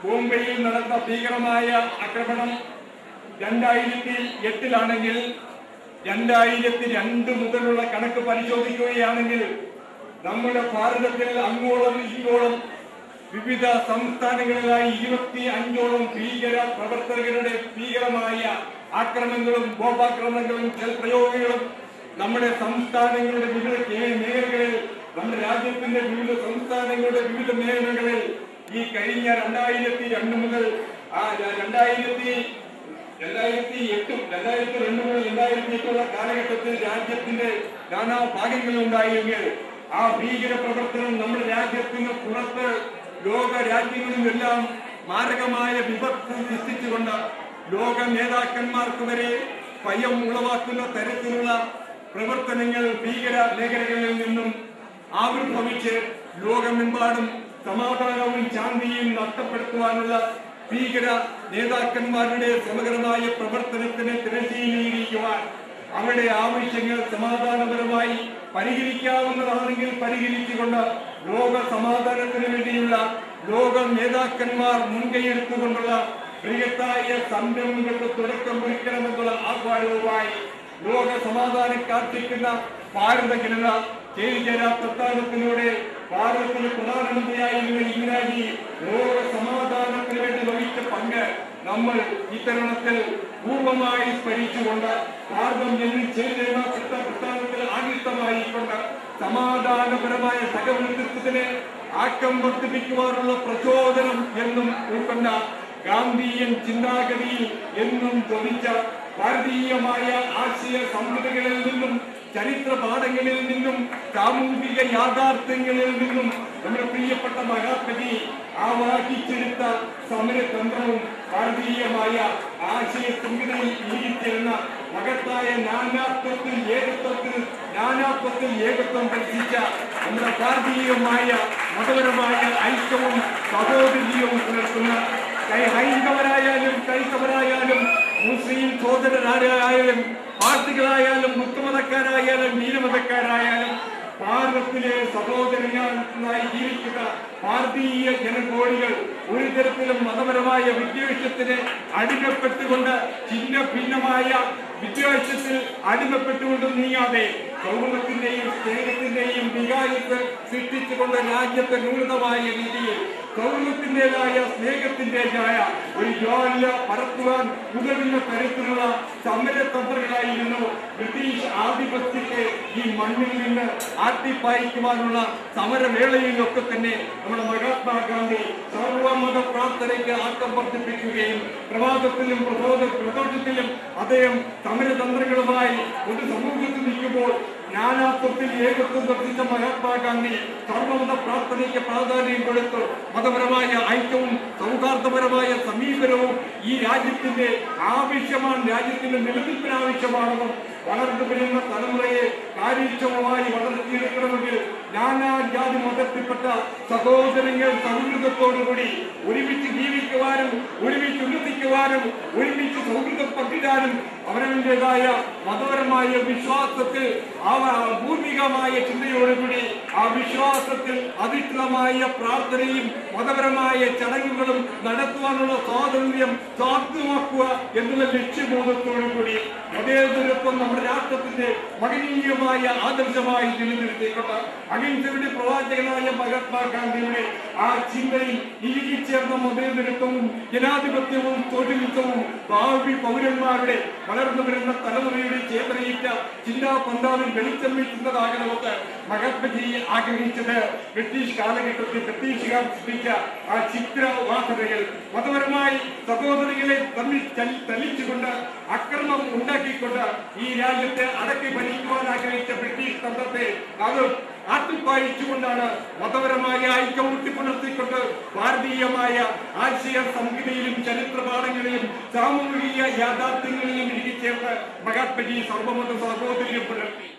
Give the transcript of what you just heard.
ബോംബെയിൽ നടന്ന ഭീകരമായ ആക്രമണം 2008-ലാണെങ്കിൽ 2002 മുതലുള്ള കണക്ക് പരിശോധിക്കുകയാണെങ്കിൽ നമ്മുടെ ഭാരതത്തിൽ അങ്ങോളം ഇങ്ങോളം വിവിധ സംസ്ഥാനങ്ങളിലായി 25ഓളം ഭീകര പ്രവർത്തകരുടെ ഭീകരമായ ആക്രമണങ്ങളും ബോംബാക്രമണങ്ങളും പ്രയോഗങ്ങളും നമ്മുടെ സംസ്ഥാനങ്ങളുടെ വിവിധ മേഖലകളിൽ നമ്മുടെ രാജ്യത്തിന്റെ വിവിധ സംസ്ഥാനങ്ങളുടെ വിവിധ മേഖലകളിൽ ഈ കഴിഞ്ഞ 2002 മുതൽ 2002 മുതൽ 2008 കാലഘട്ടത്തിൽ രാജ്യത്തിന്റെ നാനാ ഭാഗങ്ങളിലുണ്ടായെങ്കിൽ ആ ഭീകര പ്രവർത്തനം നമ്മുടെ രാജ്യത്തിന് പുറത്ത് ലോക രാജ്യങ്ങളിലെല്ലാം മാരകമായ വിപത്ത് സൃഷ്ടിച്ചുകൊണ്ട് ലോക നേതാക്കന്മാർക്ക് വരെ ഭയം ഉളവാക്കുന്ന തരത്തിലുള്ള പ്രവർത്തനങ്ങൾ ഭീകര മേഖലകളിൽ നിന്നും ആവിർഭവിച്ച് ലോകമെമ്പാടും സമാധാനവും ശാന്തിയും നഷ്ടപ്പെടുത്തുവാനുള്ള ഭീകര നേതാക്കന്മാരുടെ സമഗ്രമായ പ്രവർത്തനത്തിന് തിരശ്ശീലീകരിക്കുവാൻ അവരുടെ ആവശ്യങ്ങൾ സമാധാനപരമായി പരിഹരിക്കാവുന്നതാണെങ്കിൽ പരിഹരിച്ചുകൊണ്ട് ലോക സമാധാനത്തിന് വേണ്ടിയുള്ള ലോക നേതാക്കന്മാർ മുൻകൈയെടുത്തുകൊണ്ടുള്ള ബൃഹത്തായ സംരംഭങ്ങൾക്ക് തുടക്കം കുറിക്കണമെന്നുള്ള ആഹ്വാനവുമായി ലോക സമാധാനം കാത്തിക്കുന്ന ഭാരത ജനത ചേരിചേരാ പ്രസ്ഥാനത്തിലൂടെ ഭാരതത്തിന് പ്രധാനമന്ത്രിയായിരുന്ന ഇന്ദിരാജി ലോക സമാധാനത്തിന് വേണ്ടി വഹിച്ച പങ്ക് നമ്മൾ ഇത്തരുണത്തിൽ പൂർവമായി സ്മരിച്ചുകൊണ്ട് ഭാരതം എന്നീ ചേരിചേരാ പ്രസ്ഥാനത്തിൽ ആകൃഷ്ടമായിക്കൊണ്ട് സമാധാനപരമായ സഹവർത്തിത്വത്തിന് ആക്കം വർദ്ധിപ്പിക്കുവാനുള്ള പ്രചോദനം എന്നും ഉൾക്കൊണ്ട ഗാന്ധിയൻ ചിന്താഗതിയിൽ എന്നും ജ്വലിച്ച ഭാരതീയമായ ആശയ സംഹിതകളിൽ നിന്നും ചരിത്ര പാഠങ്ങളിൽ നിന്നും സാമൂഹിക യാഥാർത്ഥ്യങ്ങളിൽ നിന്നും നമ്മുടെ പ്രിയപ്പെട്ട മഹാത്മജി ആവാഹിച്ചെടുത്ത സമരതന്ത്രവും ഭാരതീയമായ ആശയ സംഹിതയിൽ ഇരിച്ചിരുന്ന മഹത്തായ നാനാത്വത്തിൽ ഏകത്വം ദർശിച്ച നമ്മുടെ ഭാരതീയമായ മതപരമായ ഐക്യവും സഹോദര്യവും പുലർത്തുന്ന ഹൈന്ദവരായാലും ക്രൈസ്തവരായാലും മുസ്ലിം സഹോദരരായാലും പാർട്ടികളായാലും മുത്തുമതക്കാരായാലും നീലമതക്കാരായാലും ഭാരതത്തിലെ സഹോദരങ്ങളായി ജീവിക്കുന്ന ഭാരതീയ ജനകോടികൾ ഒരു തരത്തിലും മതപരമായ വിദ്വേഷത്തിന് അടിമപ്പെട്ടുകൊണ്ട് ഛിന്ന ഭിന്നമായ വിദ്വേഷത്തിൽ അടിമപ്പെട്ടുകൊണ്ട് നീങ്ങാതെ സൗഹൃദത്തിന്റെയും സ്നേഹത്തിന്റെയും വികാരത്തെ സൃഷ്ടിച്ചുകൊണ്ട് രാജ്യത്തെ നൂതനമായ രീതിയിൽ സൗഹൃദത്തിന്റേതായ സ്നേഹത്തിന്റേതായ ഒരു ജ്വാല പരത്തുവാൻ ഉതകുന്ന തരത്തിലുള്ള സമരതന്ത്രങ്ങളായിരുന്നു ബ്രിട്ടീഷ് ആധിപത്യത്തെ ഈ മണ്ണിൽ നിന്ന് ആട്ടിപ്പായിക്കുവാനുള്ള സമരവേളയിലൊക്കെ തന്നെ നമ്മുടെ മഹാത്മാഗാന്ധി സർവമത പ്രാർത്ഥനയ്ക്ക് ആക്കം വർദ്ധിപ്പിക്കുകയും പ്രഭാതത്തിലും പ്രദോഷത്തിലും അദ്ദേഹം സമരതന്ത്രങ്ങളുമായി ഒരു സമൂഹത്തിൽ നിൽക്കുമ്പോൾ നാനാത്വത്തിൽ ഏകത്വം ദർശിച്ച മഹാത്മാഗാന്ധി സർവമത പ്രാർത്ഥനയ്ക്ക് പ്രാധാന്യം കൊടുത്തു മതപരമായ ഐക്യവും സൗഹാർദ്ദപരമായ സമീപനവും ഈ രാജ്യത്തിന്റെ ആവശ്യമാണ്, രാജ്യത്തിന്റെ നിലനിൽപ്പിന് ആവശ്യമാണെന്നും വളർന്നു വരുന്ന തലമുറയെ കാര്യക്ഷമമായി വളർത്തിയെടുക്കണമെങ്കിൽ നാനാജാതി മതത്തിൽപ്പെട്ട സഹോദരങ്ങൾ സൗഹൃദത്തോടുകൂടി ഒരുമിച്ച് ജീവിക്കുവാനും ഒരുമിച്ച് ഉന്നതിക്കുവാനും ഒരുമിച്ച് സൗഹൃദം പങ്കിടാനും അവരവന്റേതായ മതപരമായ വിശ്വാസത്തിൽ ഭൗമികമായ ചിന്തയോടുകൂടി ആ വിശ്വാസത്തിൽ അധിഷ്ഠിതമായ പ്രാർത്ഥനയും മതപരമായ ചടങ്ങുകളും നടത്തുവാനുള്ള സ്വാതന്ത്ര്യം സാധ്യമാക്കുക എന്നുള്ള ലക്ഷ്യബോധത്തോടുകൂടി മതേതരത്വം നമ്മുടെ രാഷ്ട്രത്തിന്റെ മഹനീയമായ ആദർശമായി നിലനിർത്തിക്കൊണ്ട് അഹിംസയുടെ പ്രവാചകനായ മഹാത്മാഗാന്ധിയുടെ ആ ചിന്തയിൽ ഇഴുകിച്ചേർന്ന മതേതരത്വവും ജനാധിപത്യവും തൊഴിലിത്വവും ഭാവി പൗരന്മാരുടെ വളർന്നു വരുന്ന തലമുറയുടെ ചേതനയിട്ട ചിന്താ പന്താവിൽ വെളിച്ചം വീട്ടുന്നതാകണമെന്ന് മഹാത്മജി ആഗ്രഹിച്ചത് ബ്രിട്ടീഷ് കാലഘട്ടത്തിൽ ബ്രിട്ടീഷുകാർ സൃഷ്ടിച്ച ആ ചിത്രവാസനകൾ മതപരമായി സഹോദരികളെ തമ്മിൽ തല്ലിച്ചുകൊണ്ട് അക്രമം ഉണ്ടാക്കിക്കൊണ്ട് ഈ രാജ്യത്തെ അടക്കി ഭരിക്കുവാൻ ആഗ്രഹിച്ച ബ്രിട്ടീഷ് തന്ത്രത്തെ അത് ആട്ടിപ്പായിച്ചുകൊണ്ടാണ് മതപരമായ ഐക്യം ഊട്ടിപ്പുണർത്തിക്കൊണ്ട് ഭാരതീയമായ ആശയ സംഹിതയിലും ചരിത്ര പാഠങ്ങളിലും സാമൂഹിക യാഥാർത്ഥ്യങ്ങളിലും ഇരിച്ചേർന്ന് മഹാത്മജി സർവമത സഹോദര്യം പുലർത്തി.